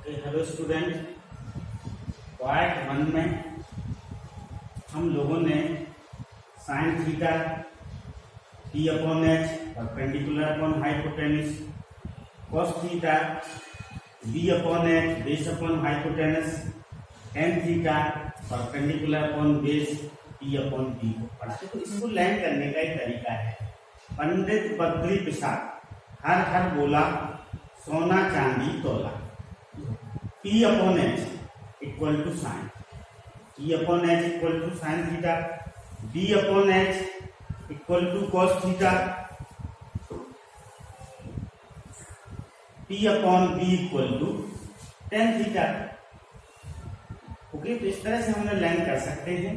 Hello student, part 1 में हम लोगों ने sine theta T upon H perpendicular upon hypotenuse, cos theta B upon H base upon hypotenuse, tan theta perpendicular upon base T upon B को पढ़ा। तो इसको land करने का एक तरीका है। पंडित बद्री प्रसाद हर हर बोला सोना चांदी तोला। P upon H equal to sine, P upon H equal to sine theta, B upon H equal to cos theta, P upon B equal to tan theta. Okay, तो इस तरह से हम लैंड कर सकते हैं।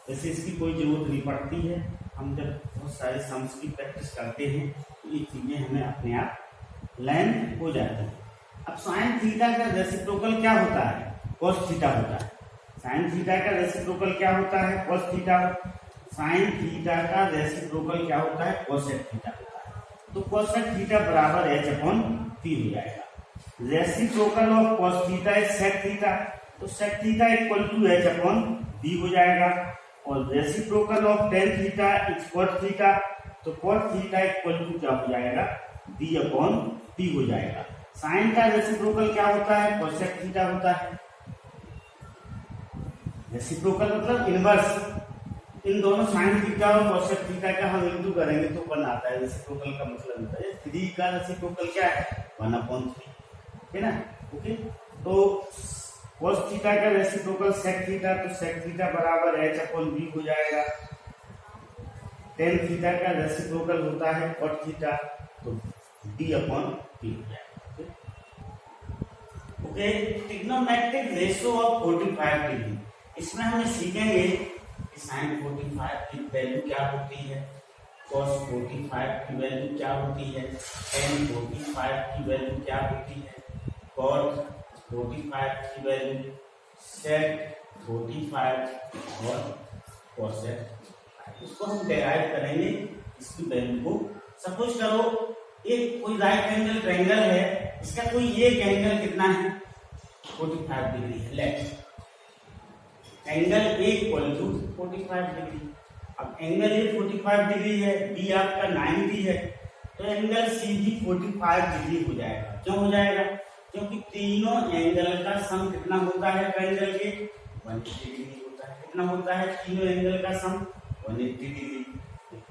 वैसे इसकी कोई जरूरत नहीं पड़ती है। हम जब बहुत सारे सम्स की प्रैक्टिस करते हैं तो ये चीजें हमें अपने आप लैंड हो जाती है। अब साइन थीटा का रेसिप्रोकल क्या होता है? कॉस थीटा होता है। साइन थीटा का रेसिप्रोकल क्या होता है? Cos theta. साइन थीटा का रेसिप्रोकल क्या होता है? कोसेक थीटा होता है। तो कोसेक थीटा बराबर एच अपॉन पी हो जाएगा। Reciprocal of cos theta is sec theta, तो sec theta equal to H upon B हो जाएगा। और reciprocal of tan theta is cot theta, तो कॉट थीटा इक्वल टू क्या हो जाएगा? बी अपॉन पी हो जाएगा। साइन का रेसिप्रोकल क्या होता है? कोसेक थीटा होता है। रेसिप्रोकल मतलब इनवर्स। इन दोनों साइन थीटा और कोसेक थीटा का हम इंटू करेंगे तो 1 आता है। रेसिप्रोकल का मतलब होता है 3 का रेसिप्रोकल क्या है? 1/3, है ना? ओके, तो cos थीटा का रेसिप्रोकल sec थीटा, तो sec थीटा बराबर h अपॉन b हो जाएगा। tan थीटा का रेसिप्रोकल होता है cot थीटा, तो d अपॉन p हो जाएगा। Okay, trigonometric ratio of 45 degree. इसमें हम सीखेंगे कि sin 45 की वैल्यू क्या होती है, cos 45 की वैल्यू क्या होती है, tan 45 की वैल्यू क्या होती है, cot 45 की वैल्यू, sec 45 और cosec 45। इसको हम डेराइव करेंगे इसकी वैल्यू को। सपोज करो एक कोई राइट एंगल ट्रायंगल है, इसका कोई एक एंगल कितना है? 45 डिग्री है। Let angle A equal to 45 degree. अब एंगल ए 45 डिग्री है, बी आपका 90 है, तो एंगल सी भी 45 डिग्री हो जाएगा। क्यों हो जाएगा? क्योंकि तीनों एंगल का सम कितना होता है? ट्रायंगल के 180 डिग्री होता है। कितना होता है तीनों एंगल का सम? 180 डिग्री।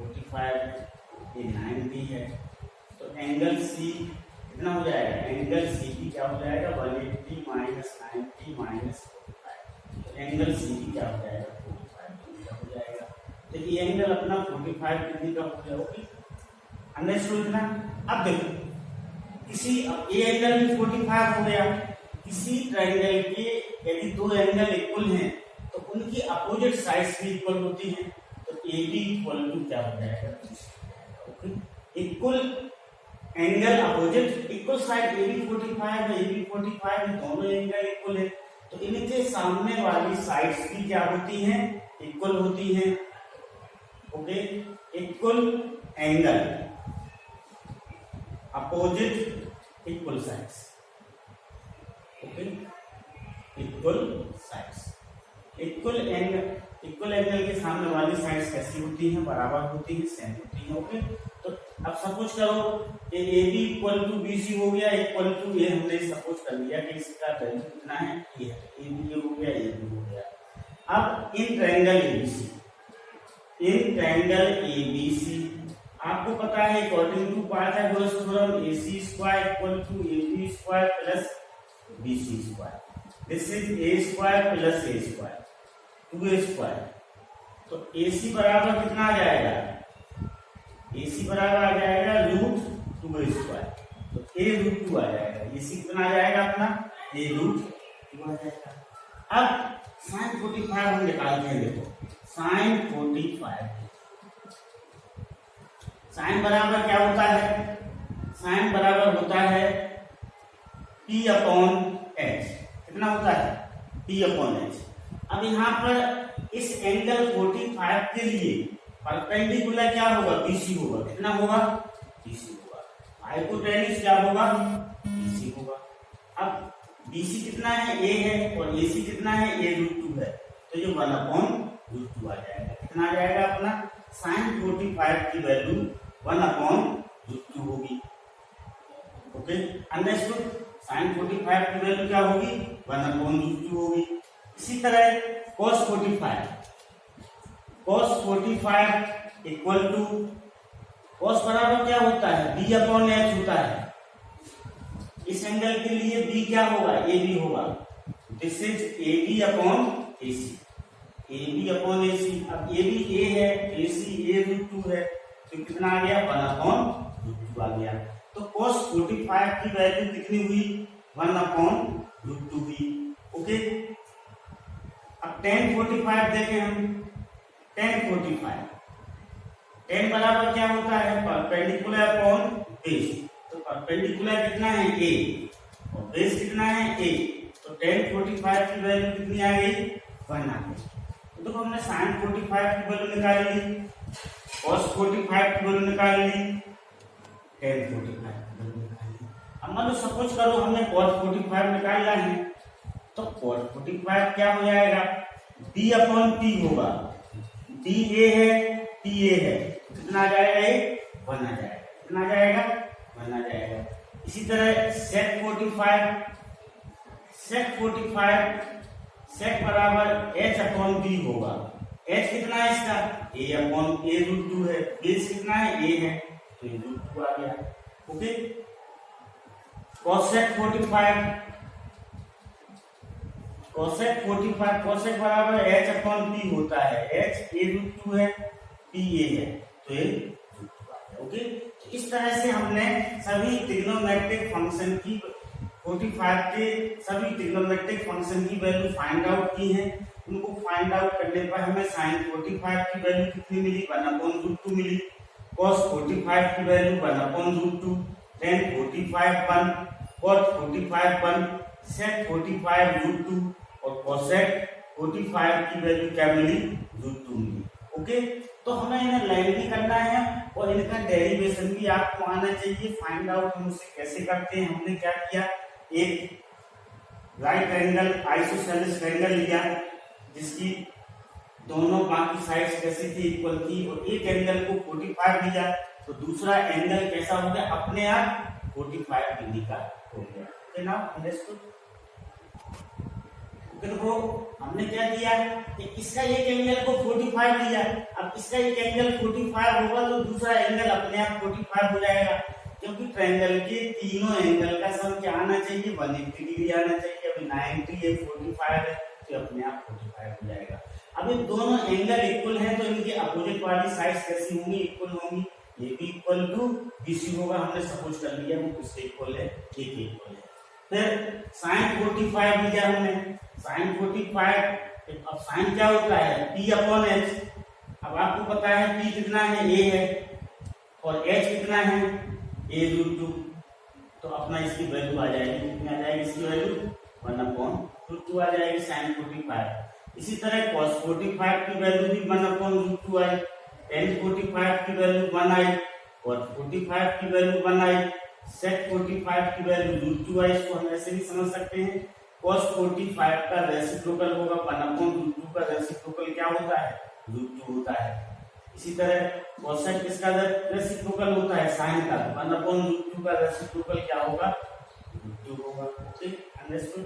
45 है, ये 90 है, तो एंगल सी कितना हो जाएगा? एंगल सी भी क्या हो जाएगा? 180 माइनस 90 माइनस 45। तो एंगल सी भी क्या हो जाएगा? 45 डिग्री का हो जाएगा। तो ये एंगल अपना 45 डिग्री का हो जाएगा। अंडरस्टूड ना? अब देखो, किसी ए एंगल भी 45 हो गया। किसी ट्रायंगल के यदि दो एंगल इक्वल हैं तो उनकी अपोजिट साइड्स भी इक्वल होती हैं, तो ए बी इक्वल टू क्या हो जाएगा? Okay, equal angle opposite equal side A B 45 है, ए बी 45 है, दोनों एंगल इक्वल है, तो इनके सामने वाली साइड्स भी क्या होती हैं? इक्वल होती हैं। Okay, equal angle opposite equal sides. Okay, equal sides, equal angle के सामने वाली साइड्स कैसी होती हैं? बराबर होती हैं, सेम होती हैं। ओके, तो अब सपोज करो A B equal to B C हो गया, इक्वल टू ये हमने सपोज कर लिया कि इसका वैल्यू कितना है? ये है, ए बी हो गया, ए बी हो गया। अब in triangle ABC, in triangle ABC आपको पता है according to Pythagoras theorem AC square equal to AB square plus BC square. This is A square plus A square, 2A square. तो AC बराबर कितना आ जाएगा? AC बराबर आ जाएगा रूट 2A स्क्वायर, तो A रूट 2 आ जाएगा। AC कितना आ जाएगा अपना? A रूट 2 आ जाएगा। अब sin 45 हम निकालते हैं। देखो sin 45, साइन बराबर क्या होता है? साइन बराबर होता है P अपॉन H। कितना होता है? P upon H। अब यहाँ पर इस एंगल 45 के लिए परपेंडिकुलर क्या होगा? BC होगा। कितना होगा? BC होगा। हाइपोटेन्यूज क्या होगा? BC होगा। अब BC कितना है, A है, और AC कितना है, A√2 है, तो ये 1/√2 आ जाएगा। कितना आ जाएगा अपना sin 45 की वैल्यू 1/√2 होगी। Okay, understood. sin 45 की वैल्यू क्या होगी, 1/√2 होगी। इसी तरह cos 45 इक्वल टू cos बराबर क्या होता है, B/H होता है। इस एंगल के लिए B क्या होगा, AB होगा। This is AB/AC, AB/AC। अब AB A है, AC A√2 है, तो कितना आ गया, 1/√2 आ गया। तो cos 45 की वैल्यू कितनी हुई, 1/√2 हुई। ओके, अब tan 45 देखें हम। tan 45 tan बराबर क्या होता है, परपेंडिकुलर अपॉन बेस। तो परपेंडिकुलर कितना है, A, और बेस कितना है, A, तो tan 45 की वैल्यू कितनी आ गई, 1 आ गई। तो देखो हमने sin 45 की वैल्यू निकाल ली, cos 45 की वैल्यू निकाल ली, tan 45 की वैल्यू निकाल ली। अब मान लो सपोज करो हमने cos 45 निकालना है, तो cos 45 क्या हो जाएगा, B/T होगा। D A है, T A है, कितना आ जाएगा, ये 1 आ जाएगा। कितना आ जाएगा, 1 आ जाएगा। इसी तरह sec 45 बराबर H/T होगा। H कितना है इसका, A/√2 है, बेस कितना है, A है, तो ये √2 आ गया। ओके, cosec 45 बराबर H/T होता है। H A√2 है, T A है, तो ये √2 आ गया। ओके, तो इस तरह से हमने सभी ट्रिग्नोमेट्रिक फंक्शन की 45 के सभी ट्रिग्नोमेट्रिक फंक्शन की वैल्यू फाइंड आउट की है। उनको फाइंड आउट करने पर हमें sin 45 की वैल्यू कितनी मिली, 1/√2 मिली। cos 45 की वैल्यू 1/√2, tan 45 1, cot 45 1, sec 45 √2, और cosec 45 की वैल्यू क्या मिली, √2 मिली। ओके, तो हमें इन्हें लाइन भी करना है और इनका डेरिवेशन भी आपको आना चाहिए। फाइंड आउट हम उसे कैसे करते हैं, हमने क्या किया, एक राइट एंगल आइसोसेलेस ट्रायंगल लिया जिसकी दोनों बाकी साइड्स कैसी थी, इक्वल थी, और एक एंगल को 45 लिया, तो दूसरा एंगल कैसा हो गया, अपने आप 45 डिग्री का हो गया। Okay, now understood. देखो हमने क्या किया कि इसका एक एंगल को 45 लिया, अब इसका एक एंगल 45 होगा तो दूसरा एंगल अपने आप 45 हो जाएगा, क्योंकि ट्रायंगल के तीनों एंगल का सम क्या आना चाहिए, 180 डिग्री आना चाहिए। अभी 90 है, 45 है, तो अपने आप 45 हो जाएगा। अब ये दोनों एंगल इक्वल हैं, तो इनके अपोजिट वाली साइड्स कैसी होंगी, इक्वल होंगी। ये भी इक्वल टू BC होगा, हमने सपोज कर लिया वो किससे इक्वल है, ये के इक्वल है। फिर sin 45 लिया हमने, sin 45, अब sin क्या होता है, P/H। अब आपको पता है P कितना है, A है, और H कितना है, A√2, तो अपना इसकी वैल्यू आ जाएगी, कितनी आ जाएगी इसकी वैल्यू, 1/√2 आ जाएगी sin 45। इसी तरह cos 45 की वैल्यू भी 1/√2 आई, tan 45 की वैल्यू 1 आई, और 45 की वैल्यू 1 आई, sec 45 की वैल्यू √2 आई। इसको हम ऐसे भी समझ सकते हैं, cos 45 का रेसिप्रोकल होगा 1/√2 का रेसिप्रोकल क्या होता है, √2 होता है। इसी तरह cosec किसका रेसिप्रोकल होता है, sin का, 1/√2 का रेसिप्रोकल क्या होगा, √2 होगा। Okay, understood.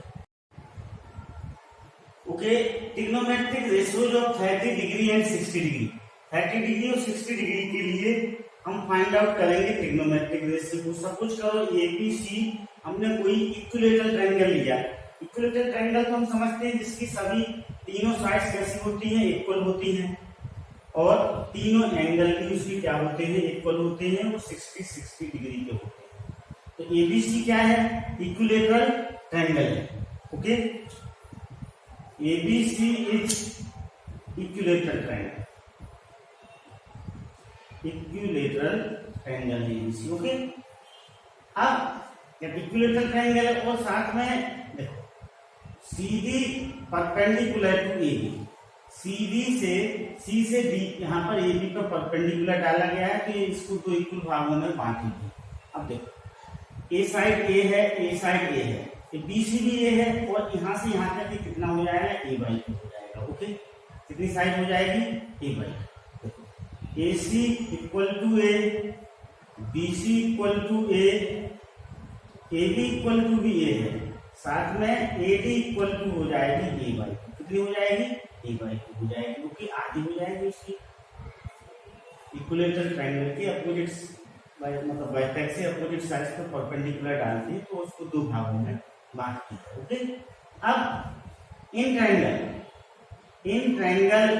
Okay, trigonometric ratios of 30 degree and 60 degree, 30 degree और 60 डिग्री के लिए हम फाइंड आउट करेंगे ट्रिग्नोमेट्रिक रेशियो को। सपोज करो ABC हमने कोई इक्विलेटरल ट्रायंगल लिया। इक्विलेटरल ट्रायंगल तो हम समझते हैं जिसकी सभी तीनों साइड्स कैसी होती हैं, इक्वल होती हैं, और तीनों एंगल भी उसकी क्या होते हैं, इक्वल होते हैं, वो 60 डिग्री के होते हैं। तो ABC क्या है, इक्विलेटरल ट्रायंगल है। Okay, ABC is equilateral triangle, equilateral triangle ABC। Okay, अब जब इक्विलेटरल ट्रायंगल है और साथ में देखो सीधी परपेंडिकुलर टू AB, सीधी से C से D, यहाँ पर AB का परपेंडिकुलर डाला गया है, तो इसको दो इक्वल भागों में बांट लीजिए। अब देखो A साइड A है, A साइड A है, ये BC भी ये है और यहाँ से यहाँ तक कितना हो जाएगा A/2 हो जाएगा। ओके, कितनी साइड हो जाएगी A/2। AC equal to A, BC equal to A, AB equal to भी A है, साथ में AD इक्वल टू हो जाएगी A/2। कितनी हो जाएगी A/2 हो जाएगी, क्योंकि आधी हो जाएगी इसकी। इक्विलेटरल ट्रायंगल के अपोजिट मतलब वर्टेक्स से अपोजिट साइड्स पर परपेंडिकुलर डालते हैं तो उसको दो भागों में बांट दिया। ओके, अब इन ट्रायंगल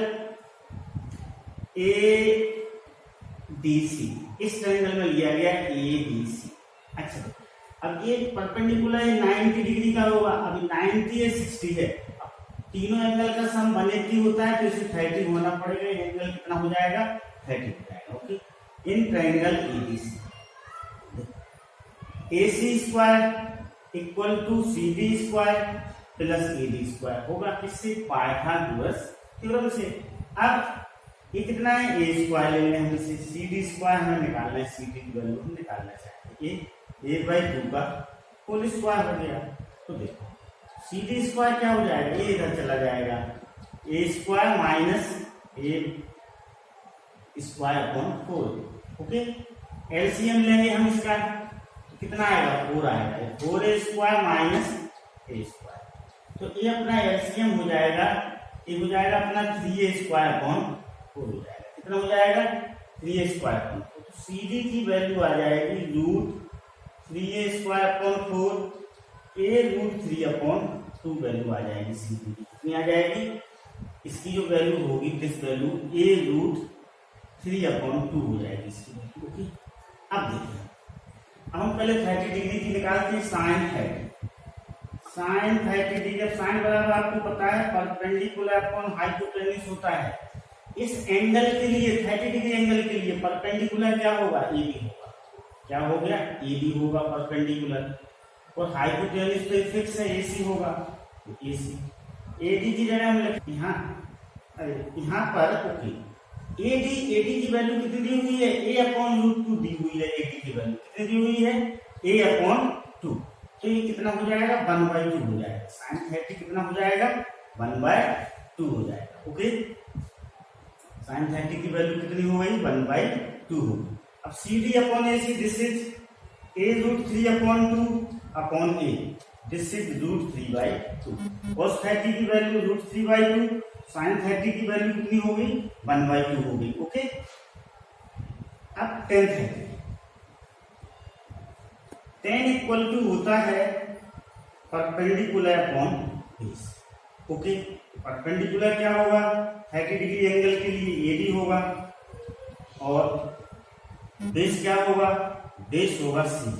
ADC, इस ट्रायंगल में लिया गया ADC। अच्छा, अब ये परपेंडिकुलर 90 डिग्री का होगा। अभी 90 है 60 है, तीनों एंगल का सम 180 होता है तो इसे 30 होना पड़ेगा। एंगल कितना हो जाएगा 30 हो जाएगा। Okay, in triangle ADC AC square equal to CD square plus AD square होगा, किससे पाइथागोरस थ्योरम से। अब ये कितना है A स्क्वायर ले लेंगे हम इसे, CD स्क्वायर हमें निकालना है, CD की वैल्यू हम निकालना चाहते हैं, A/2 का होल स्क्वायर हो गया। तो देखो CD स्क्वायर क्या हो जाएगा, ये इधर चला जाएगा, A square minus A square upon 4। Okay, LCM लेंगे हम इसका, तो कितना आएगा 4 आएगा, 4A square minus A square. तो ये अपना एलसीएम हो जाएगा, ये हो जाएगा अपना 3A स्क्वायर अपॉन 4 हो जाएगा। कितना हो जाएगा 3A स्क्वायर अपॉन 4। तो CD की वैल्यू आ जाएगी √3A स्क्वायर अपॉन 4, A √3 अपॉन 2 वैल्यू आ जाएगी CD की। कितनी आ जाएगी, इसकी जो वैल्यू होगी दिस वैल्यू A √3 अपॉन 2 हो जाएगी इसकी वैल्यू। ओके, अब देखिए, अब हम पहले 30 डिग्री की निकालते हैं, साइन 30 डिग्री। साइन बराबर आपको पता है परपेंडिकुलर अपॉन हाइपोटेन्यूज होता है। इस एंगल के लिए 30 डिग्री एंगल के लिए परपेंडिकुलर क्या होगा AB होगा। क्या हो गया AB होगा परपेंडिकुलर, और हाइपोटेन्यूज तो फिक्स है AC होगा, तो AC। AD की जगह हम लिखते यहाँ पर। ओके, AD की वैल्यू कितनी दी हुई है, A/√2 दी हुई है। AD की वैल्यू कितनी दी हुई है A/2, तो ये कितना हो जाएगा 1/2 हो जाएगा। साइन 30 कितना हो जाएगा 1/2 हो जाएगा। ओके, साइन 30 की वैल्यू कितनी हो गई 1/2 होगी। अब CD upon AC, this is A √3 अपॉन 2 upon A, this is √3/2। cos 30 की वैल्यू √3/2, साइन 30 की वैल्यू कितनी हो गई 1/2 हो गई। ओके, अब tan इक्वल टू होता है perpendicular upon base. Okay, perpendicular क्या होगा 30 डिग्री एंगल के लिए AD होगा, और बेस क्या होगा, बेस होगा CD।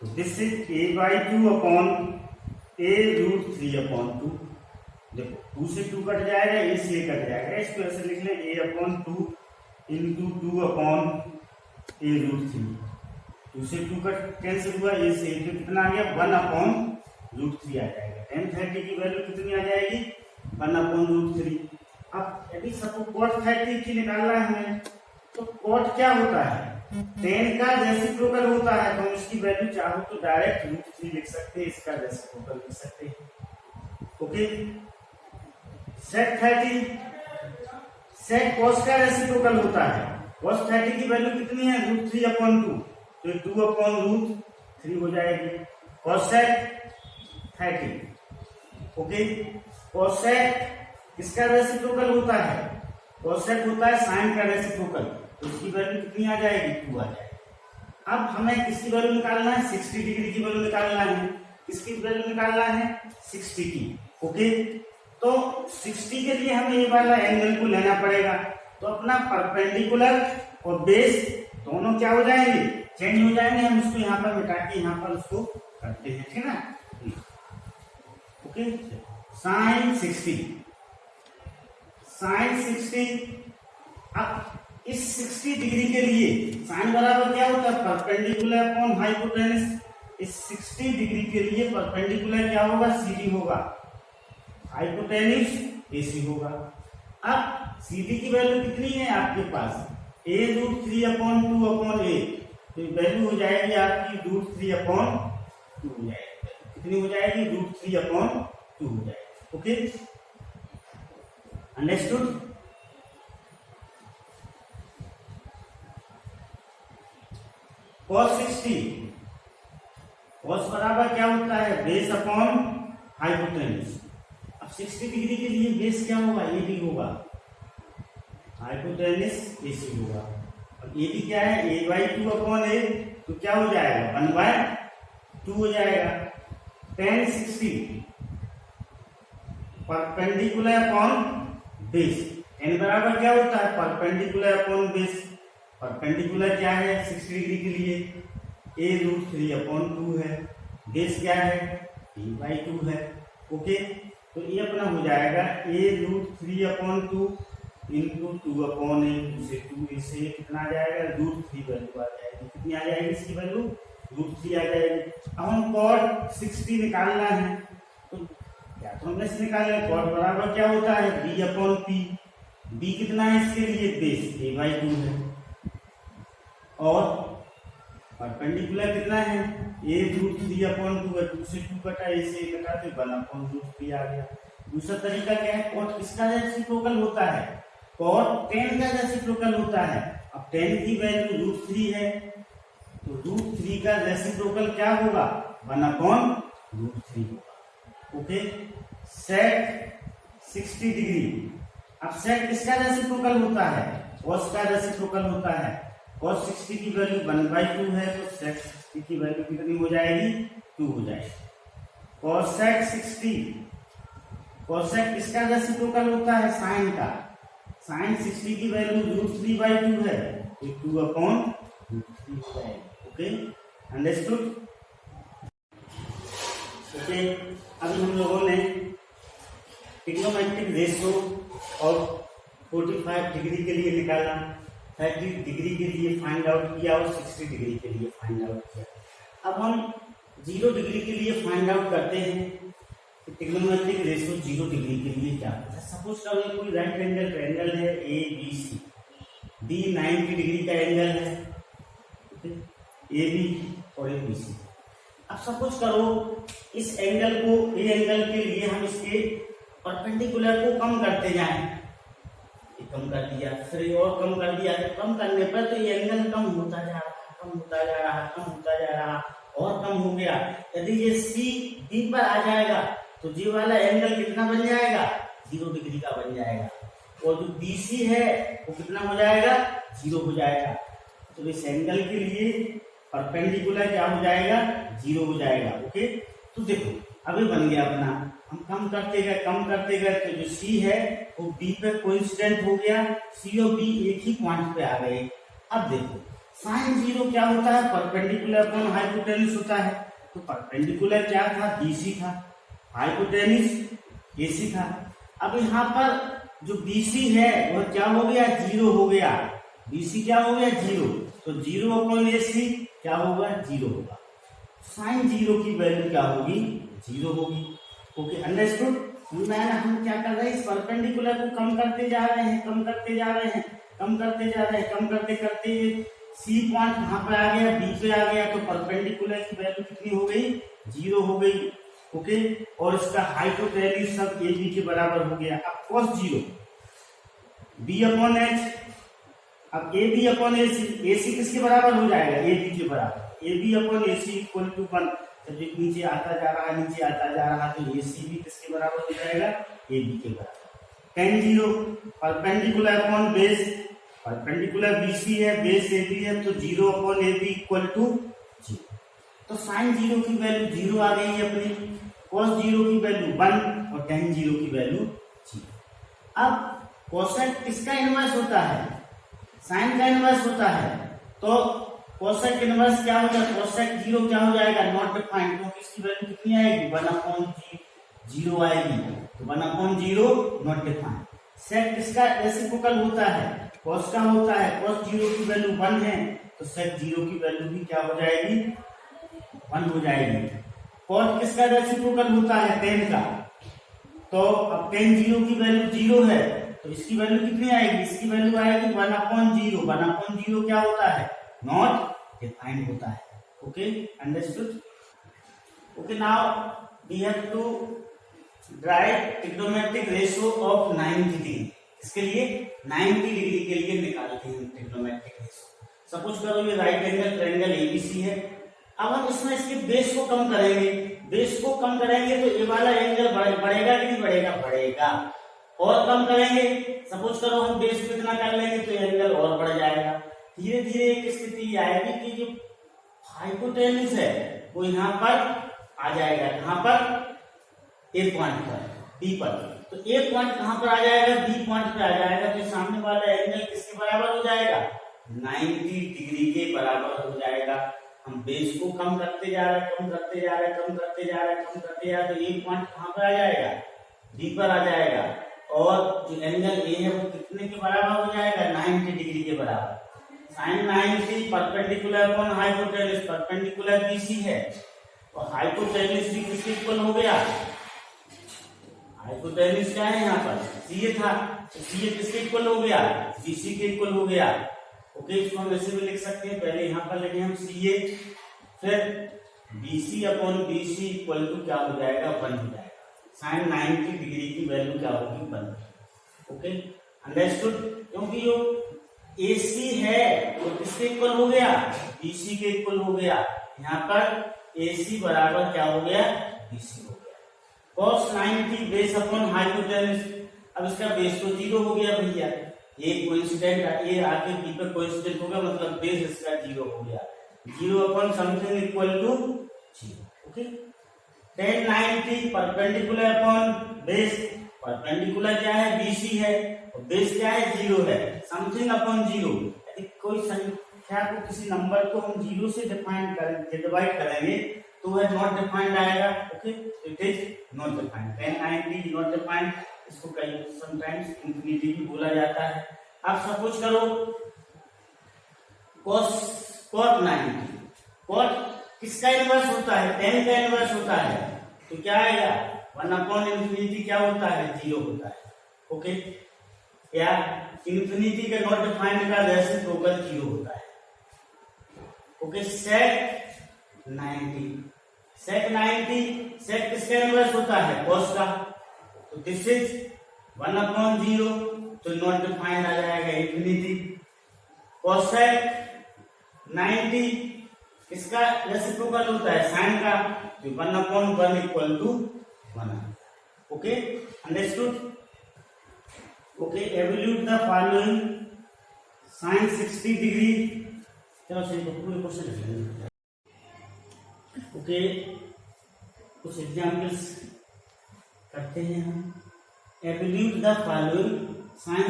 तो this is A/2 upon A √3 अपॉन 2। देखो 2 से 2 कट जाएगा, A से A कट जाएगा, इसको ऐसे लिख लें A/2 इंटू 2 अपॉन A √3। 2 से 2 कट कैंसिल हुआ, A से A, तो कितना आ गया 1/√3 आ जाएगा। tan 30 की वैल्यू कितनी आ जाएगी 1/√3। अब यदि सबको cot 30 की निकालना है हमें, तो cot क्या होता है tan का रेसिप्रोकल होता है, तो हम इसकी वैल्यू चाहो तो डायरेक्ट √3 लिख सकते हैं, इसका रेसिप्रोकल लिख सकते हैं। ओके, sec 30, sec cos का रेसिप्रोकल होता है। cos 30 की वैल्यू कितनी है √3/2, तो 2/√3 हो जाएगी। cosec 30। ओके, cosec इसका रेसिप्रोकल होता है, cosec होता है साइन का रेसिप्रोकल, तो उसकी वैल्यू कितनी आ जाएगी 2 आ जाएगी। अब हमें किसकी वैल्यू निकालना है 60 डिग्री की वैल्यू निकालना है। किसकी वैल्यू निकालना है 60 की। ओके, तो 60 के लिए हमें ये वाला एंगल को लेना पड़ेगा, तो अपना परपेंडिकुलर और बेस दोनों क्या हो जाएंगे चेंज हो जाएंगे। हम उसको यहाँ पर मिटा के यहाँ पर उसको करते हैं, ठीक है ना। Okay, sine 60। अब इस 60 डिग्री के लिए साइन बराबर क्या होता है परपेंडिकुलर अपॉन हाइपोटेन्यूज। इस 60 डिग्री के लिए परपेंडिकुलर क्या होगा CD होगा, हाइपोटेन्यूज AC होगा। अब CD की वैल्यू कितनी है आपके पास A √3/2 अपॉन A, तो वैल्यू हो जाएगी आपकी √3/2 हो जाएगी। कितनी हो जाएगी, √3/2 हो जाएगी। Okay, understood. cos 60, cos बराबर क्या होता है, बेस अपॉन हाइपोटेन्यूज। अब 60 डिग्री के लिए बेस क्या होगा, ए बी होगा, हाइपोटेन्यूज ए सी होगा। अब ए बी क्या है, a/2/a, तो क्या हो जाएगा 1/2 हो जाएगा। tan 60 perpendicular upon base, n बराबर क्या होता है, परपेंडिकुलर अपॉन बेस। परपेंडिकुलर क्या है 60 डिग्री के लिए, a√3/2 है, बेस क्या है a/2 है। ओके, तो ये अपना हो जाएगा a√3/2 इंटू 2/a, से 2 से कितना आ जाएगा, √3 वैल्यू आ जाएगी। कितनी आ जाएगी इसकी वैल्यू, √3 आ जाएगी। अब हम cot 60 निकालना है, तो क्या तो हमने से निकालना है, cot बराबर क्या होता है b/p। b कितना है इसके लिए, बेस a/2 है, और परपेंडिकुलर कितना है, a√3/2 है, 2 से 2 कटा, a से कटा, तो 1/√3 आ गया। दूसरा तरीका क्या है, cot किसका रेसिप्रोकल होता है, cot tan का रेसिप्रोकल होता है। अब tan की वैल्यू √3 है, तो √3 का रेसिप्रोकल क्या होगा, 1/√3 होगा। Okay, sec 60 degree. अब sec किसका रेसिप्रोकल होता है, cos का रेसिप्रोकल होता है। cos 60 की वैल्यू 1/2 है, तो sec 60 की वैल्यू कितनी हो जाएगी, 2 हो जाएगी। cosec 60, cosec किसका रेसिप्रोकल होता है, sin का। sin 60 की वैल्यू √3/2 है, तो 2/√3 हो जाएगी। Okay, understood. ओके, अभी हम लोगों ने ट्रिग्नोमेट्रिक रेशियो और 45 डिग्री के लिए निकाला, 30 डिग्री के लिए फाइंड आउट किया और 60 डिग्री के लिए फाइंड आउट किया। अब हम 0 डिग्री के लिए फाइंड आउट करते हैं कि ट्रिग्नोमेट्रिक रेशियो 0 डिग्री के लिए क्या होता है। सपोज करो कोई राइट एंगल ट्रायंगल है ABC, D 90 डिग्री का एंगल है, AB और ABC। अब सपोज करो इस एंगल को, ए एंगल के लिए हम इसके परपेंडिकुलर को कम करते जाएं, कम कर दिया, फिर और कम कर दिया, तो कम करने पर तो ये एंगल कम होता जा रहा, कम होता जा रहा, कम होता जा रहा, और कम हो गया। यदि ये C D पर आ जाएगा तो ये वाला एंगल कितना बन जाएगा, 0 डिग्री का बन जाएगा, और जो BC है वो कितना हो जाएगा, 0 हो जाएगा। तो इस एंगल के लिए परपेंडिकुलर क्या हो जाएगा, 0 हो जाएगा। ओके, तो देखो अभी बन गया अपना, हम कम करते गए तो जो C है वो B पे कोइंसिडेंट हो गया, C और B एक ही पॉइंट पे आ गए। अब देखो sin 0 क्या होता है, परपेंडिकुलर अपॉन हाइपोटेन्यूज होता है। तो परपेंडिकुलर क्या था, BC था, हाइपोटेन्यूज AC था। अब यहाँ पर जो BC है वह क्या हो गया, 0 हो गया। BC क्या हो गया, 0, तो 0/AC क्या होगा, 0 होगा। sin 0 की वैल्यू क्या होगी, 0 होगी। Okay, understood. हम क्या कर रहे हैं, इस परपेंडिकुलर को कम करते जा रहे हैं, कम करते जा रहे हैं, कम करते जा रहे हैं, कम करते करते C पॉइंट यहाँ पे आ गया, B पे आ गया, तो परपेंडिकुलर की वैल्यू कितनी हो गई, 0 हो गई। ओके, और इसका हाइपोटेन्यूज सब AB के बराबर हो गया। अब cos 0 B/H, अब AB/AC किसके बराबर हो जाएगा, AB के बराबर। AB/AC इक्वल टू 1, जब नीचे आता जा रहा है, नीचे आता जा रहा, तो AC भी किसके बराबर हो जाएगा, AB के बराबर। tan 0 perpendicular upon base, perpendicular BC है, बेस AB है, तो 0/AB इक्वल टू 0। तो sin 0 की वैल्यू 0 आ गई है अपनी, cos 0 की वैल्यू 1 और tan 0 की वैल्यू 0। अब cosec किसका इनवर्स होता है, sin का इनवर्स होता है, तो cosec इनवर्स क्या होगा, cosec 0 क्या हो जाएगा, नॉट डिफाइंड, क्योंकि इसकी वैल्यू कितनी आएगी, 1/0 आएगी, तो 1/0 नॉट डिफाइंड। sec किसका रेसिप्रोकल होता है, cos का होता है, cos 0 की वैल्यू 1 है, तो sec 0 की वैल्यू भी क्या हो जाएगी, 1 हो जाएगी। cot किसका रेसिप्रोकल होता है, tan का, तो अब tan 0 की वैल्यू 0 है, तो इसकी वैल्यू कितनी आएगी, इसकी वैल्यू आएगी 1/0। 1/0 क्या होता है, नॉट डिफाइंड होता है। Okay, understood. Okay, now we have to write trigonometric ratio of 90 degree. इसके लिए 90 डिग्री के लिए निकालते हैं ट्रिग्नोमेट्रिक रेशियो। सपोज करो ये राइट एंगल ट्रायंगल एबीसी है। अब हम इसमें इसके बेस को कम करेंगे। बेस को कम करेंगे तो ये वाला एंगल बढ़ेगा कि नहीं बढ़ेगा? बढ़ेगा। और कम करेंगे, सपोज करो हम बेस को इतना कर लेंगे तो एंगल और बढ़ जाएगा। धीरे धीरे एक स्थिति आएगी कि जो हाइपोटेन्यूज है वो यहाँ पर आ जाएगा। कहाँ पर? ए पॉइंट पर, बी पर। तो ए पॉइंट कहाँ पर आ जाएगा? बी पॉइंट पे आ जाएगा। तो सामने वाला एंगल किसके बराबर हो जाएगा? 90 डिग्री के बराबर हो जाएगा। हम बेस को कम करते जा रहे हैं, कम करते जा रहे हैं, कम करते जा रहे हैं, कम करते जा रहे हैं, तो ए पॉइंट कहाँ पर आ जाएगा? बी पर आ जाएगा। और जो एंगल ए है वो कितने के बराबर हो जाएगा? 90 डिग्री के बराबर। Sine 90 perpendicular upon hypotenuse, perpendicular BC है और हाइपोटेन्यूज भी किसके इक्वल हो गया? हाइपोटेन्यूज क्या है यहाँ पर? सीए था, तो सीए किसके इक्वल हो गया? बीसी के इक्वल हो गया। ओके, इसको हम ऐसे भी लिख सकते हैं। पहले यहाँ पर लिखे हम सीए, फिर BC upon BC equal to क्या हो जाएगा? 1 हो जाएगा। साइन 90 डिग्री की वैल्यू क्या होगी? 1। Okay, understood? क्योंकि जो AC है वो किसके इक्वल हो गया? BC के इक्वल हो गया। यहाँ पर AC बराबर क्या हो गया? BC हो गया। cos 90 बेस अपॉन हाइपोटेन्यूज, अब इसका बेस तो 0 हो गया भैया। ये कोइंसिडेंट, ये आके बी पे कोइंसिडेंट हो गया, मतलब बेस इसका 0 हो गया। 0 upon something equal to 0। Okay, tan 90 perpendicular upon base, perpendicular क्या है? BC है, और बेस क्या है? 0 है। समथिंग अपॉन 0, यदि कोई संख्या को, किसी नंबर को हम 0 से डिवाइड करेंगे तो वह नॉट डिफाइंड आएगा। Okay, it is not defined. tan 90 not defined, इसको कई समटाइम्स इंफिनिटी भी बोला जाता है। अब सपोज करो cot 90, cot किसका इनवर्स होता है? tan का इनवर्स होता है। तो क्या आएगा? 1 अपॉन इंफिनिटी क्या होता है? 0 होता है। ओके, या इंफिनिटी का नॉट डिफाइंड का रेसिप्रोकल 0 होता है। ओके, sec 90, sec 90, sec किसका इनवर्स होता है? cos का। तो दिस इज 1 अपॉन 0, तो नॉट डिफाइंड आ जाएगा इंफिनिटी। cosec 90 किसका रेसिप्रोकल होता है? sin का। तो 1 upon 1 equal to 1। Okay, understood? Okay, evaluate the following sin 60 degree. चलो सही पूरे क्वेश्चन लिख लेंगे। ओके, कुछ एग्जाम्पल्स करते हैं हम। Evaluate the following sin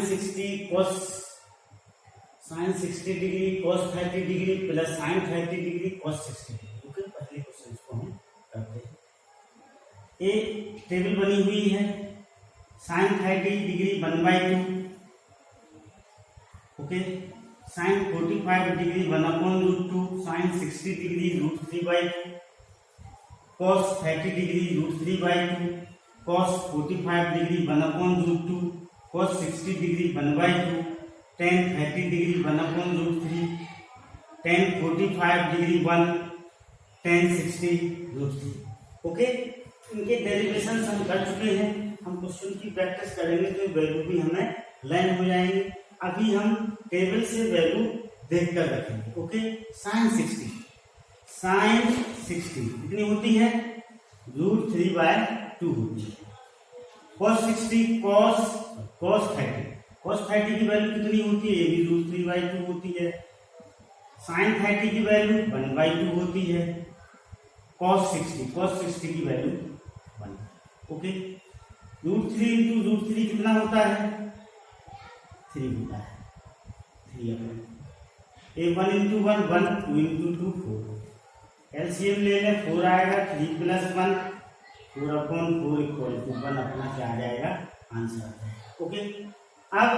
60 degree cos 30 degree plus sin 30 degree cos 60 degree. Okay, पहले क्वेश्चन को हम करते हैं। एक टेबल बनी हुई है, sin 30 degree 1/2, okay, sin 45 degree 1/√2, sin 60 degree √3/2, cos 30 degree √3/2, cos 45 degree 1/√2, cos 60 degree 1/2, tan 30 degree 1/√3, tan 45 degree 1, tan 60 √3। Okay, इनके डेरिवेशन हम कर चुके हैं। हम क्वेश्चन की प्रैक्टिस करेंगे तो वैल्यू भी हमें लर्न हो जाएंगे। अभी हम टेबल से वैल्यू देखकर रखेंगे। ओके, sin 60 कितनी होती है? √3/2 होती है। cos 60 cos 30 की वैल्यू कितनी होती है? ये भी √3/2 होती है। sin 30 की वैल्यू 1/2 होती है। cos 60 की वैल्यू 1। ओके, √3 into √3 कितना होता है? 3 होता है। 3 अपन 1 into 1 1, 2 into 2 4। एलसीएम ले लें, 4 आएगा। 3 + 1 4/4 इक्वल टू 1 अपना क्या आ जाएगा? आंसर आ जाएगा। ओके, अब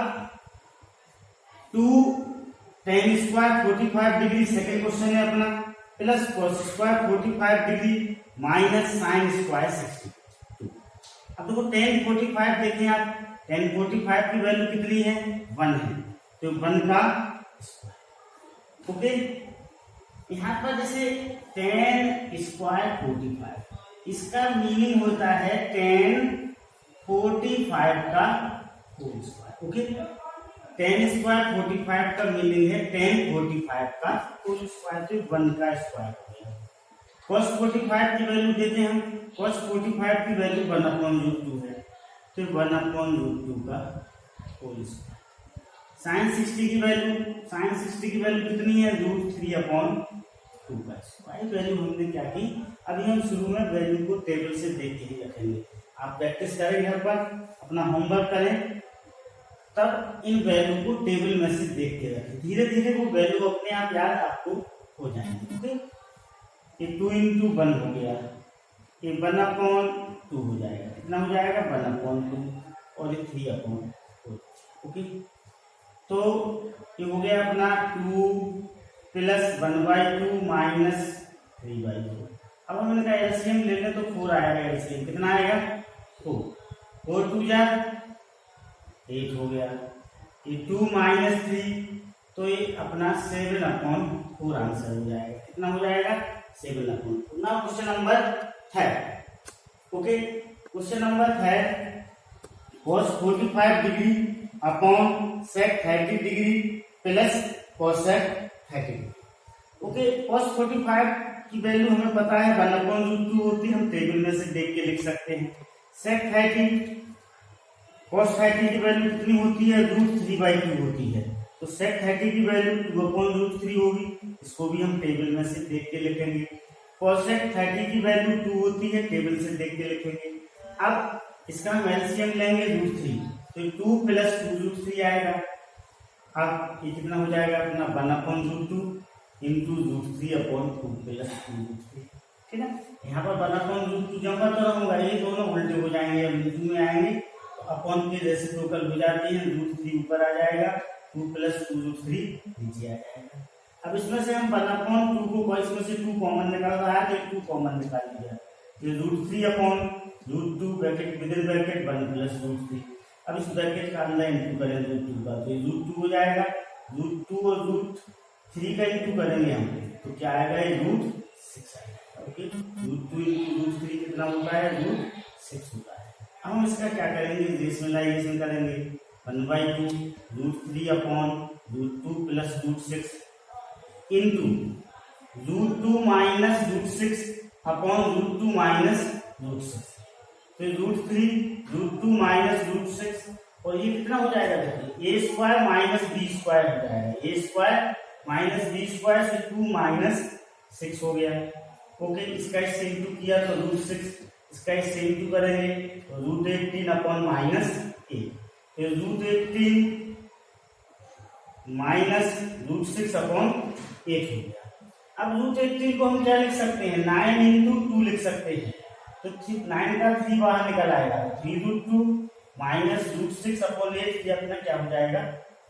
2 tan square 45 degree second question है अपना, plus cos square 45 degree minus sin square 62। अब देखो tan 45 देखें आप, tan 45 की वैल्यू कितनी है? 1 है, तो 1 का स्क्वायर। ओके, यहाँ पर जैसे tan स्क्वायर 45 इसका मीनिंग होता है 1045 का होल स्क्वायर। ओके, 10 स्क्वायर 45 का मीनिंग है 1045 का होल स्क्वायर, तो 1 का स्क्वायर हो गया। cos 45 की वैल्यू देते हैं हम, cos 45 की वैल्यू 1/√2 है, तो 1/√2 का होल स्क्वायर। sin 60 की वैल्यू कितनी है, √3/2 का स्क्वायर। वैल्यू हमने क्या की, अभी हम शुरू में वैल्यू को टेबल से देख के ही रखेंगे। आप प्रैक्टिस करें घर पर, अपना होमवर्क करें, तब इन वैल्यू को टेबल में से देख के रखें। धीरे धीरे वो वैल्यू अपने आप याद आपको हो जाएंगे। ओके, ये 2 × 1 हो गया, ये 1/2 हो जाएगा, कितना हो जाएगा 1/2, और ये 3/4। ओके, तो ये हो गया अपना 2 + 1/2 - 3/4। अब हम इनका एलसीएम ले लें तो 4 आएगा। एलसीएम कितना आएगा 4, 4 × 2 = 8 हो गया। ये 2 - 3, तो ये अपना 7/4 आंसर हो जाएगा। कितना हो जाएगा 7/4। Now question number 3। Okay, question number 3, cos 45 degree upon sec 30 degree plus cosec 30 degree. Okay, cos 45 की वैल्यू हमें पता है 1/√2 होती है, हम टेबल में से देख के लिख सकते हैं। sec 30 cos 30 की वैल्यू कितनी होती है, √3/2 होती है, तो sec 30 की वैल्यू 2/√3 होगी, इसको भी हम टेबल में से देख के लिखेंगे। cosec 30 की वैल्यू 2 होती है, टेबल से देख के लिखेंगे। अब इसका हम एलसीएम लेंगे √3, तो 2 + 2 √3 आएगा। अब ये कितना हो जाएगा अपना 1/√2 × √3/2 + 2√3। ठीक है, यहाँ पर 1/√2 जमा तो रहूंगा, ये दोनों उल्टे हो जाएंगे, अब नीचे में आएंगे तो अपॉन के रेसिप्रोकल हो जाती है, √3 ऊपर आ जाएगा, 2 + 2√3 नीचे आ जाएगा। अब इसमें से हम 1/2 को, इसमें से 2 कॉमन निकाल रहा है, तो 2 कॉमन निकाल दिया, ये √3/√2 ब्रैकेट विदिन ब्रैकेट 1 + √3। अब इस ब्रैकेट का अंदर इंटू करें √2 का, तो ये √2 हो जाएगा। √2 और √3 का इंटू करेंगे हम, तो क्या आएगा, ये √6 आएगा। ओके, √2 × √3 कितना होता है, √6 होता है। अब हम इसका क्या करेंगे, रेशनलाइजेशन करेंगे। 1/2 √3/√2 + √6 इंटू √2 - √6 अपॉन √2 - √6, तो √3 √2 - √6, और ये कितना हो जाएगा, देखिए a² - b² हो जाएगा, a² - b² से 2 - 6 हो गया। ओके, इसका इससे इंटू किया तो √6, इसका इससे इंटू करेंगे तो √18/-8, तो √18 - √6/8 हो गया। अब √18 को हम क्या लिख सकते हैं, 9 × 2 लिख सकते हैं, तो 9 का 3 बाहर निकल आएगा, 3√2 - √6/8, ये अपना क्या हो जाएगा,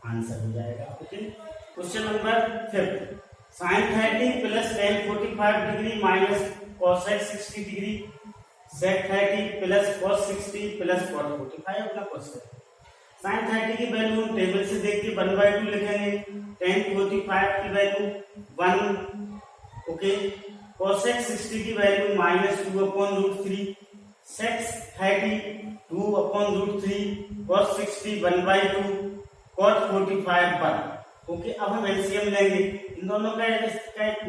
आंसर हो जाएगा। Okay, question number 5, sin 30 + tan 45 degree minus cosec 60 degree, sec 30 + cos 60 + cot 45 अपना क्वेश्चन। sin 30 की वैल्यू हम टेबल से देख के 1/2 लिखेंगे, tan 45 की वैल्यू 1। ओके, cosec 60 की value -2/√3, sec 30 2/√3, cos 60 1/2, cot 45 1। Okay, अब हम एलसीएम लेंगे, इन दोनों का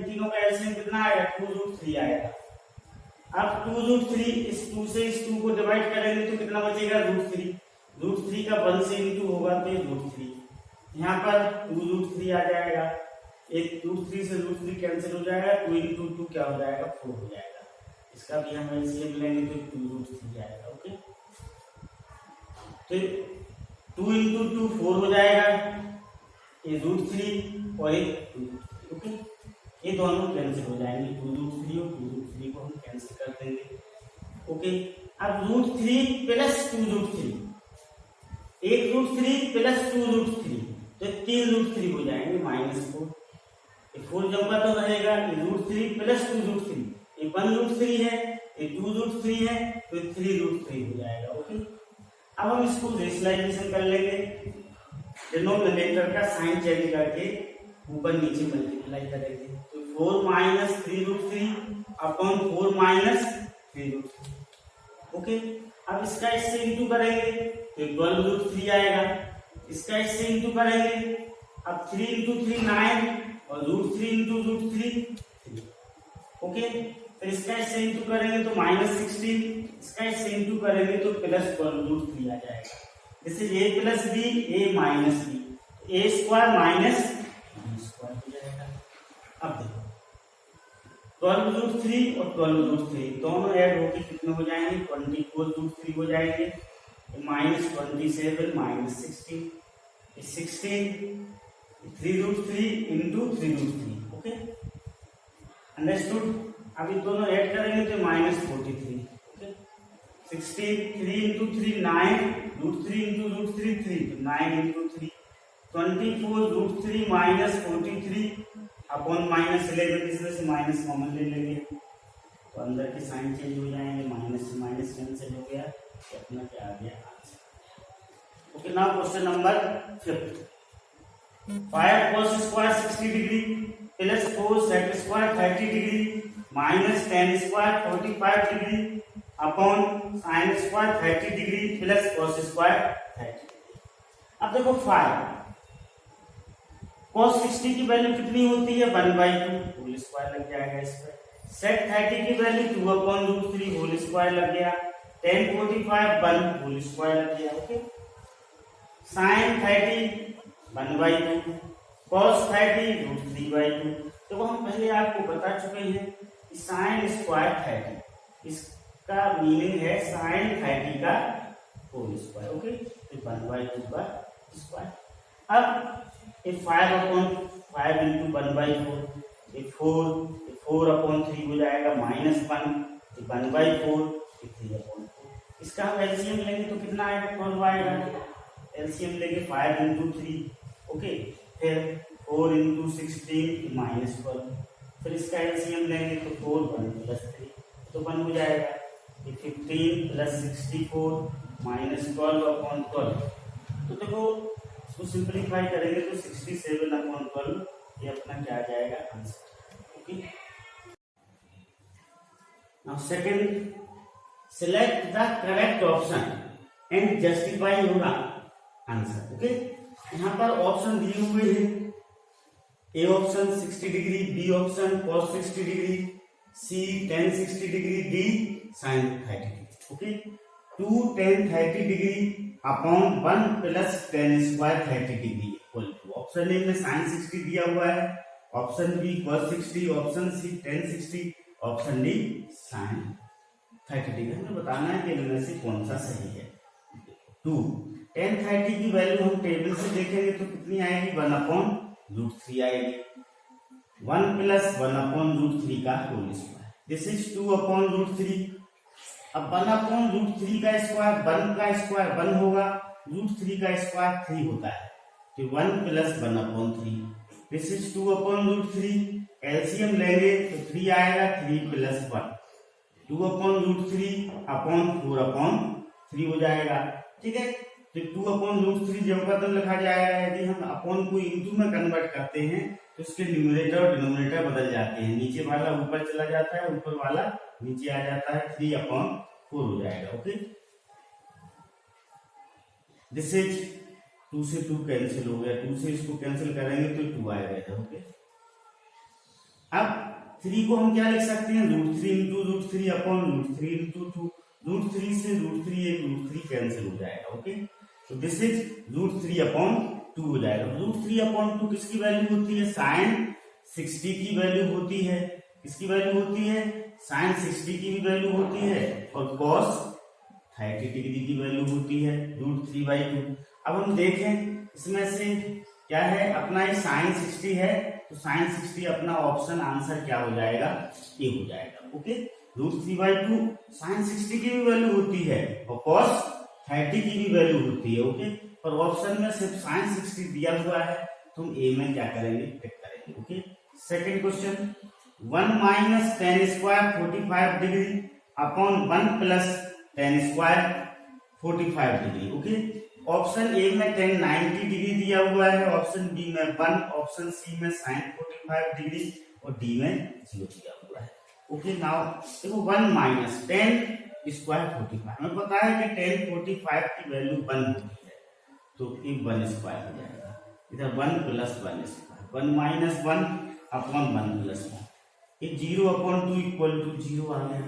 तीनों का एलसीएम कितना आएगा, 2√3 आएगा। अब 2√3, इस 2 से इस 2 को डिवाइड करेंगे तो कितना बचेगा, √3, √3 का 1 से इंटू होगा तो ये √3, यहाँ पर 2√3 आ जाएगा, एक √3 से √3 कैंसिल हो जाएगा, 2 × 2 क्या हो जाएगा, 4 हो जाएगा। इसका भी हम एलसीएम लेंगे तो 2√3 आएगा। ओके, तो 2 × 2 4 हो जाएगा, ये √3 और एक 2√3। ओके, ये दोनों कैंसिल हो जाएंगे, 2√3 और 2√3 को हम कैंसिल कर देंगे। ओके, अब √3 + 2√3, एक √3 + 2√3, तो 3√3 हो जाएंगे, -4, ये 4 जमा तो रहेगा, ये √3 + 2√3, ये 1√3 है, ये 2√3 है, तो 3√3 हो जाएगा। ओके, अब हम इसको रेशनलाइजेशन कर लेंगे, डिनोमिनेटर का साइन चेंज करके ऊपर नीचे मल्टीप्लाई करेंगे, तो 4 - 3√3 अपॉन 4 - 3√3। ओके, अब इसका इससे इंटू करेंगे तो 12√3 आएगा। इसका इससे इंटू करेंगे, अब 3 इंटू 3 9 और √3 इंटू √3 3। ओके, फिर इसका इससे इंटू करेंगे तो -16, इसका इससे इंटू करेंगे तो +12√3 आ जाएगा। This is a plus B, a minus B, a square minus b square हो जाएगा। अब देखो 12√3 और 12√3 दोनों ऐड होकर कितने हो जाएंगे, 24√3 हो जाएंगे। -27 -16 16 3√3 इंटू 3√3। Okay, understood. अब ये दोनों ऐड करेंगे तो -43। Okay, 16 3 into 3 9, √3 into √3 3, 9 into 3 24√3 -43 upon -11, इसमें से माइनस कॉमन ले लेंगे तो अंदर के साइन चेंज हो जाएंगे, माइनस से माइनस कैंसिल हो गया, तो अपना क्या आ गया answer. Okay, now question number 5। 5 cos square 60 degree plus 4 sec square 30 degree minus 10 square 45 degree upon sin square 30 degree plus cos square 30 degree. अब देखो 5 cos 60 की वैल्यू कितनी होती है, 1/2 होल स्क्वायर लग जाएगा इस पर। sec 30 की वैल्यू 2/√3 होल स्क्वायर लग गया। tan 45 1 होल स्क्वायर लग गया। Okay, sin 30 1/2, cos 30 √3/2। तो हम पहले आपको बता चुके हैं कि sin स्क्वायर 30 इसका मीनिंग है sin 30 का होल स्क्वायर। ओके, तो 1/2 का स्क्वायर। अब 5/5 इंटू 1/4, 4/3 हो जाएगा -1, 1/4 3/4। इसका हम एलसीएम लेंगे तो कितना आएगा, 12 आएगा। एलसीएम लेंगे 5 इंटू 3। ओके, फिर 4 इंटू 16 -12। फिर इसका एलसीएम लेंगे तो 4 1 प्लस 3 तो 1 हो जाएगा। 15 प्लस 64 -12/12। तो देखो इसको सिंपलीफाई करेंगे तो 67/12 ये अपना क्या आ जाएगा answer. Okay, now second, select the correct option and justify your answer. Okay, यहाँ पर ऑप्शन दिए हुए हैं, A option 60 degree, B option cos 60 degree, C tan 60 degree, D sin 30 degree. Okay, 2 tan 30 degree upon 1 plus tan square 30 degree equal to, option A में sin 60 दिया हुआ है, option B cos 60, option C tan 60, option D sin 30 degree. हमें बताना है कि इनमें से कौन सा सही है। 2 tan 30 की वैल्यू हम टेबल से देखेंगे तो कितनी आएगी, 1/√3 आएगी। 1 प्लस 1/√3 का होल स्क्वायर, दिस इज 2/√3। अब 1/√3 का स्क्वायर 1 का स्क्वायर 1 होगा, √3 का स्क्वायर 3 होता है, तो 1 प्लस 1/3। This is 2/√3। एलसीएम लेंगे तो 3 आएगा, 3 प्लस 1 2/√3 अपॉन 4/3 हो जाएगा। ठीक है, तो 2/√3 जब बदल लिखा जाएगा, यदि हम अपॉन को इंटू में कन्वर्ट करते हैं तो इसके न्यूमरेटर और डिनोमिनेटर बदल जाते हैं, नीचे वाला ऊपर चला जाता है, ऊपर वाला नीचे आ जाता है, 3/4 हो जाएगा। ओके, दिस इज 2 से 2 कैंसिल हो गया, 2 से इसको कैंसिल करेंगे तो 2 आएगा। ओके, अब 3 को हम क्या लिख सकते हैं, √3 इंटू √3 अपॉन √3 इंटू 2। √3 से √3 एक √3 कैंसिल हो जाएगा। ओके, तो दिस इज √3/2 हो जाएगा। √3/2 किसकी वैल्यू होती है, sin 60 की वैल्यू होती है। किसकी वैल्यू होती है, sin 60 की भी वैल्यू होती है और cos 30 डिग्री की वैल्यू होती है √3/2। अब हम देखें इसमें से क्या है, अपना ये sin 60 है तो sin 60 अपना ऑप्शन आंसर क्या हो जाएगा, ए हो जाएगा। ओके, √3/2 sin 60 की भी वैल्यू होती है और cos 30 की भी वैल्यू होती है। ओके, पर ऑप्शन में सिर्फ sin 60 दिया हुआ है तो हम ए में क्या करेंगे, टिक करेंगे। Okay, second question, 1 minus tan square 45 degree upon 1 plus tan square 45 degree. Okay, option A में tan 90 डिग्री दिया हुआ है, ऑप्शन बी में 1, ऑप्शन सी में sin 45 डिग्री और डी में 0 दिया हुआ है। ओके नाउ देखो 1 माइनस 10 स्क्वायर 45, हमें पता है कि 10 45 की वैल्यू 1 होती है, तो ये 1 स्क्वायर हो जाएगा। इधर 1 plus 1 square, 1 minus 1 upon 1 plus 1, ये 0 अपॉन 2 इक्वल टू 0 आ गया।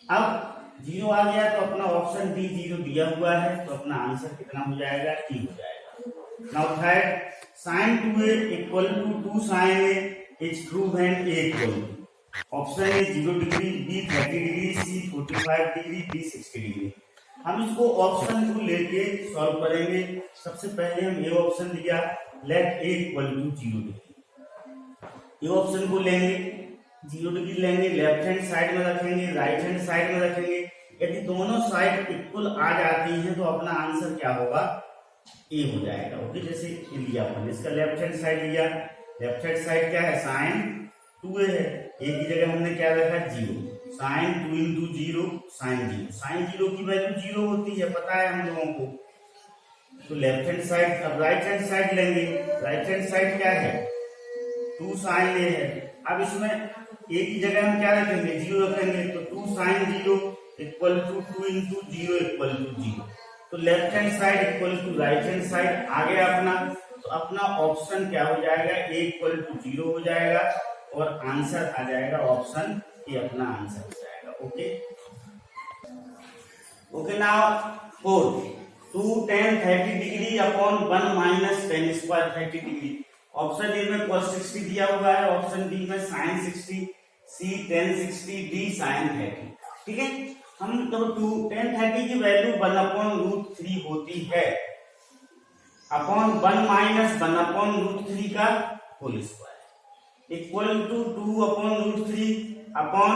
अब 0 आ गया तो अपना ऑप्शन डी 0 दिया हुआ है, तो अपना आंसर कितना हो जाएगा, ई हो जाएगा। Now third, sin 2a equal to 2 sin a is true when a equal to option A 0 degree, B 30 degree, C 45 degree, D 60 degree. हम इसको ऑप्शन को लेके सॉल्व करेंगे। सबसे पहले हम ये ऑप्शन लिया, let a equal to 0 degree, ये ऑप्शन को लेंगे, 0 डिग्री लेंगे, लेफ्ट हैंड साइड में रखेंगे, राइट हैंड साइड में रखेंगे। यदि दोनों साइड इक्वल आ जाती हैं तो अपना आंसर क्या होगा, ए हो जाएगा। ओके, जैसे लिया अपन, इसका लेफ्ट हैंड साइड लिया, लेफ्ट हैंड साइड क्या है, साइन 2a है, ए की जगह हमने क्या रखा, 0, साइन 2 इंटू 0 साइन 0, साइन 0 की वैल्यू 0 होती है, पता है हम लोगों को। तो लेफ्ट हैंड साइड, अब राइट हैंड साइड लेंगे, राइट हैंड साइड क्या है, 2 साइन a है। अब इसमें a की जगह हम क्या रखेंगे, 0 रखेंगे, तो 2 sine 0 equal to 2 into 0 equal to 0। तो left hand side equal to right hand side आ गया अपना, तो अपना ऑप्शन क्या हो जाएगा, a इक्वल टू 0 हो जाएगा और आंसर आ जाएगा ऑप्शन ए, अपना आंसर हो जाएगा। Okay okay now 4, 2 tan 30 degree upon 1 minus 10 square 30 degree. Option A में cos 60 दिया हुआ है, ऑप्शन बी में sin 60, सी tan 60, डी sin 30। ठीक है, हम तो 2 tan 30 की वैल्यू 1 अपॉन रूट 3 होती है, अपॉन 1 माइनस 1 अपॉन रूट 3 का whole square equal to 2 upon root 3 upon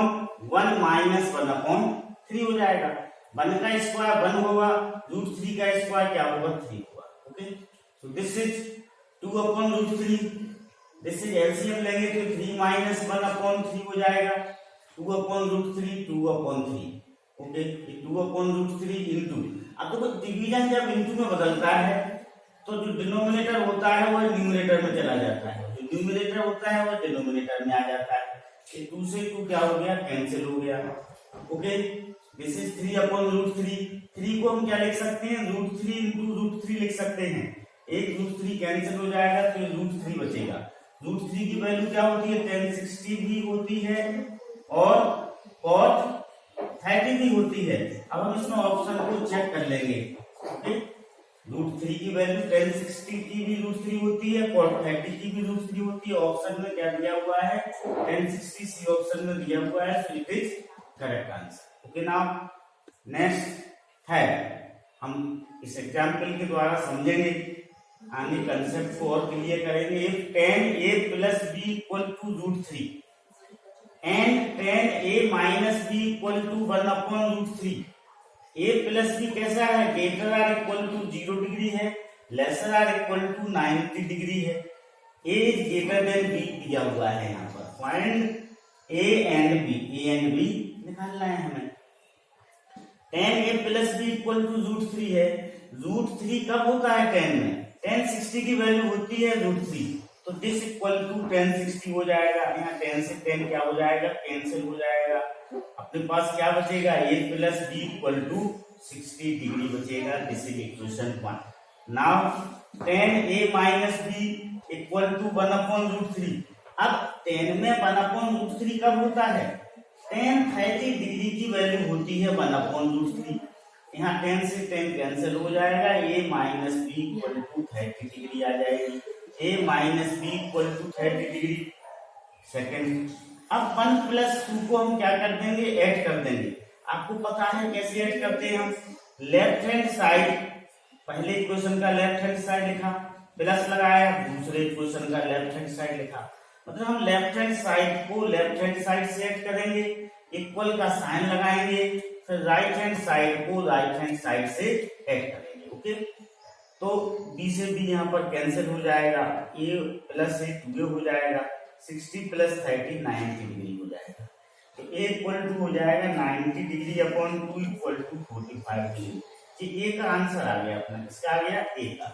1 minus 1 upon 3 हो जाएगा। 1 का स्क्वायर 1 होगा, रूट 3 का स्क्वायर क्या होगा, 3 होगा। Okay, so this is 2 upon root 3, this is LCM लेंगे तो 3 माइनस 1 अपॉन 3 हो जाएगा, 2 upon root 3, 2 upon 3। Okay, 2 upon root 3 into, अब तो डिवीजन जब इंटू में बदलता है तो जो डिनोमिनेटर होता है वो न्यूमरेटर में चला जाता है, जो न्यूमरेटर होता है वो डिनोमिनेटर में आ जाता है। 2 से 2 क्या हो गया, कैंसिल हो गया। Okay, this is 3 upon root 3, 3 को हम क्या लिख सकते हैं, रूट 3 इंटू रूट 3 लिख सकते हैं, एक रूट 3 कैंसिल हो जाएगा तो रूट 3 बचेगा। रूट 3 की वैल्यू क्या होती है, tan 60 भी होती है और cot 30 भी होती है। अब हम इसमें ऑप्शन को चेक कर लेंगे। ओके, रूट 3 की वैल्यू tan 60 की भी रूट 3 होती है, cot 30 की भी रूट 3 होती है। ऑप्शन में क्या दिया हुआ है, tan 60, सी ऑप्शन में दिया हुआ है, so it is correct answer. Okay, now next है, हम इस एग्जाम्पल के द्वारा समझेंगे, आगे कंसेप्ट को और क्लियर करेंगे। If tan a plus b equal to root 3 and tan a minus b equal to 1 upon root 3, a plus b कैसा है, greater or equal to 0 degree है, lesser or equal to 90 degree है, a is greater than b दिया हुआ है। यहाँ पर find a and b निकालना है हमें। tan a plus b equal to root 3 है, रूट 3 कब होता है tan में, tan 60 की वैल्यू होती है रूट 3, तो दिस इक्वल टू tan 60 हो जाएगा। यहाँ tan से tan क्या हो जाएगा, कैंसिल हो जाएगा। अपने पास क्या बचेगा, a plus b equal to 60 degree बचेगा। This is equation 1। Now tan a minus b equal to 1 upon root 3। अब tan में 1 अपॉन रूट 3 कब होता है, tan 30 डिग्री की वैल्यू होती है 1 अपॉन रूट 3। यहाँ tan से tan कैंसिल हो जाएगा, a minus b equal to 30 degree आ जाएगी, a minus b equal to 30 degree. Second, अब 1 प्लस 2 को हम क्या कर देंगे, ऐड कर देंगे। आपको पता है कैसे ऐड करते हैं हम, लेफ्ट हैंड साइड, पहले इक्वेशन का लेफ्ट हैंड साइड लिखा, प्लस लगाया, दूसरे इक्वेशन का लेफ्ट हैंड साइड लिखा, मतलब हम लेफ्ट हैंड साइड को लेफ्ट हैंड साइड से ऐड करेंगे, इक्वल का साइन लगाएंगे, फिर राइट हैंड साइड को राइट हैंड साइड से ऐड करेंगे। ओके, तो b से b यहाँ पर कैंसिल हो जाएगा, a प्लस a 2a हो जाएगा, 60 प्लस 30 90 डिग्री हो जाएगा। तो a इक्वल टू हो जाएगा 90 degree upon 2 equal to 45 degree. ये a का आंसर आ गया अपना, किसका आ गया, a का।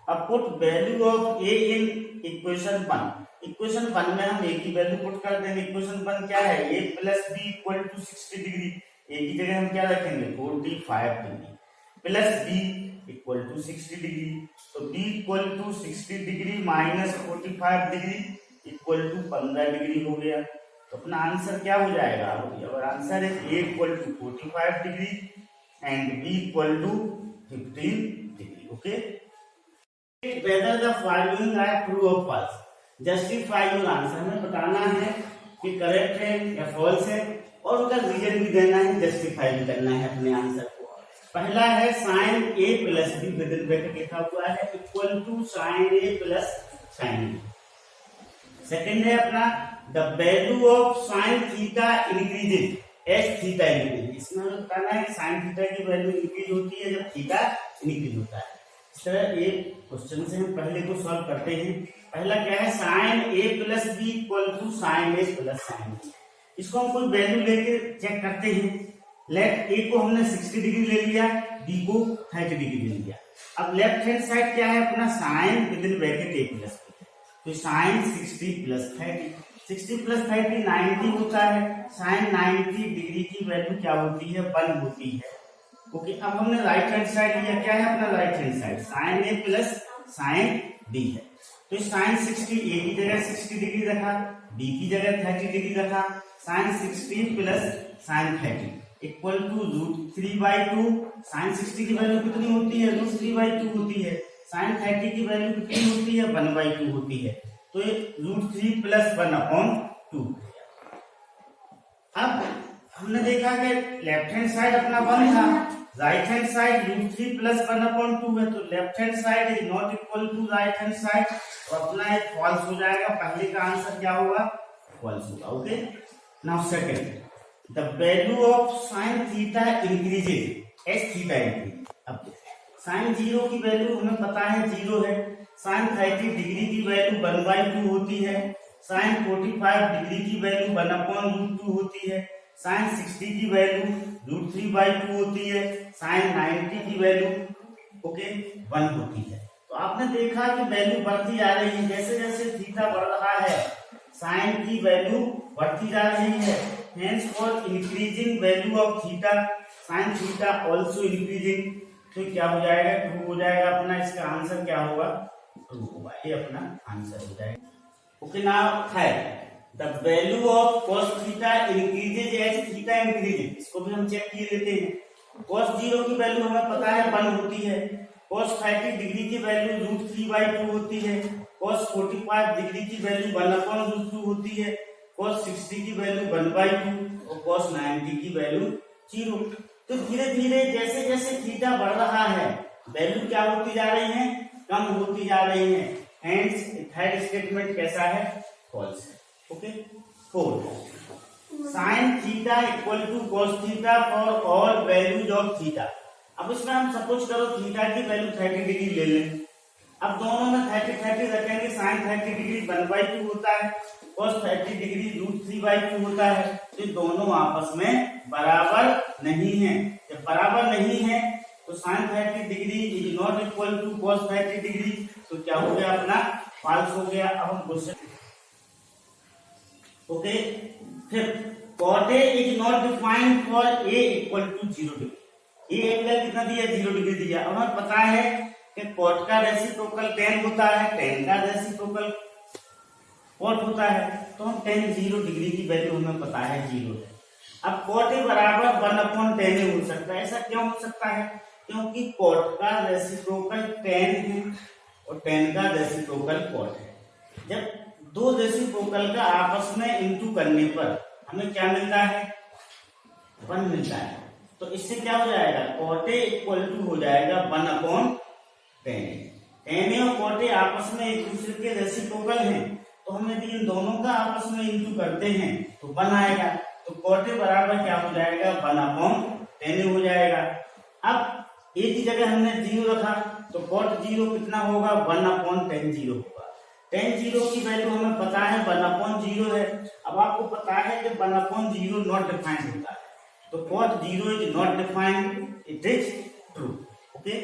अब put value of a in equation 1। Equation 1 में हम a की वैल्यू पुट कर देंगे। इक्वेशन 1 क्या है, a plus B equal to 60 degree. a की जगह हम क्या रखेंगे 45 degree plus b equal to 60 degree. तो b equal to 60 degree minus 45 degree equal to 15 degree हो गया। तो अपना आंसर क्या हो जाएगा, अगर आंसर है a equal to 45 degree and b equal to 15 degree. Okay, whether the following are true or false, justify your answer। हमें बताना है कि करेक्ट है या फॉल्स है और उसका रीजन भी देना है, जस्टिफाई भी करना है अपने आंसर को। पहला है sine a plus B within bracket लिखा हुआ है equal to sine a plus sine b। Second है अपना the value of sine theta increases as theta increase. इसमें हमें बताना है कि साइन थीटा की वैल्यू इंक्रीज होती है जब थीटा इंक्रीज होता है। इस तरह एक क्वेश्चन से हम पहले को सॉल्व करते हैं। पहला क्या है, sine a plus B equal to sine a plus sine b। इसको हम कोई वैल्यू लेके चेक करते हैं। लेट a को हमने 60 डिग्री ले लिया, b को 30 डिग्री ले लिया। अब लेफ्ट हैंड साइड क्या है अपना, sine within bracket a plus b। तो साइन 60 प्लस 30, 60 प्लस 30 90 होता है। साइन 90 डिग्री की वैल्यू क्या होती है, 1 होती है। ओके, अब हमने राइट हैंड साइड लिया, क्या है अपना right hand side, sine a plus sine b है। तो साइन 60 a की जगह 60 डिग्री रखा, b की जगह 30 डिग्री रखा। Sine 60 plus sine 30 equal to √3/2। Sine 60 की वैल्यू कितनी होती है, √3/2 होती है। साइन 30 की वैल्यू कितनी होती है, 1/2 होती है। तो ये √3 प्लस 1/2। अब हमने देखा कि लेफ्ट हैंड साइड अपना 1 था, राइट हैंड साइड √3 प्लस 1/2 है। तो left hand side is not equal to right hand side, और अपना एक फॉल्स हो जाएगा। पहले का आंसर क्या होगा, फॉल्स होगा। Okay, now second the value of sine theta increases as theta increase. अब साइन 0 की वैल्यू हमें पता है 0 है। साइन 30 डिग्री की वैल्यू 1/2 होती है। साइन 45 डिग्री की वैल्यू 1/√2 होती है। साइन 60 की वैल्यू √3/2 होती है। साइन 90 की वैल्यू 1 होती है। तो आपने देखा कि वैल्यू बढ़ती जा रही है, जैसे जैसे थीटा बढ़ रहा है साइन की वैल्यू बढ़ती जा रही है। Hence for increasing value of theta sine theta also increasing. तो क्या हो जाएगा, ट्रू हो जाएगा अपना। इसका आंसर क्या होगा, ट्रू होगा। ये अपना आंसर हो जाएगा। Okay, now third the value of cos theta increases as theta increases. इसको भी हम चेक किए लेते हैं। cos 0 की वैल्यू हमें पता है 1 होती है। cos 30 डिग्री की वैल्यू √3/2 होती है। cos 45 डिग्री की वैल्यू 1/√2 होती है। cos 60 की वैल्यू 1/2 और cos 90 की वैल्यू 0। तो धीरे धीरे जैसे जैसे थीटा बढ़ रहा है वैल्यू क्या होती जा रही है, कम होती जा रही है। हेंस थर्ड स्टेटमेंट कैसा है, फॉल्स है। Okay, 4 sine theta equal to cos theta for all values of theta. अब इसमें हम सपोज करो थीटा की वैल्यू 30 डिग्री ले लें। अब दोनों में 30 रखेंगे। साइन 30 डिग्री 1/2 होता है, cos 30 डिग्री √3/2 होता है। तो दोनों आपस में बराबर नहीं है। जब बराबर नहीं है तो sine 30 degree is not equal to cos 30 degree. तो क्या हो गया अपना, फॉल्स हो गया। अब हम क्वेश्चन ओके, फिर cot A is not defined for A equal to 0 degree. A angle कितना दिया, 0 डिग्री दिया। अब हमें पता है कि cot का रेसिप्रोकल tan होता है, tan का रेसिप्रोकल cot होता है। तो हम tan 0 डिग्री की वैल्यू हमें पता है 0 है। अब cot A बराबर 1/tan A हो सकता है। ऐसा क्यों हो सकता है, क्योंकि cot का रेसिप्रोकल tan है और tan का रेसिप्रोकल cot है। जब दो रेसिप्रोकल का आपस में इंटू करने पर हमें क्या मिलता है, 1 मिलता है। तो इससे क्या हो जाएगा, cot A इक्वल टू हो जाएगा 1/tan A। tan A और cot A आपस में एक दूसरे के रेसिप्रोकल हैं। तो हम यदि इन दोनों का आपस में इंटू करते हैं तो 1 आएगा। तो cot A बराबर क्या हो जाएगा, 1/tan A हो जाएगा। अब A की जगह हमने 0 रखा तो cot 0 कितना होगा, 1/tan 0 होगा। tan 0 की वैल्यू हमें पता है 1/0 है। अब आपको पता है कि 1/0 नॉट डिफाइंड होता है। तो cot 0 is not defined, it is true. Okay,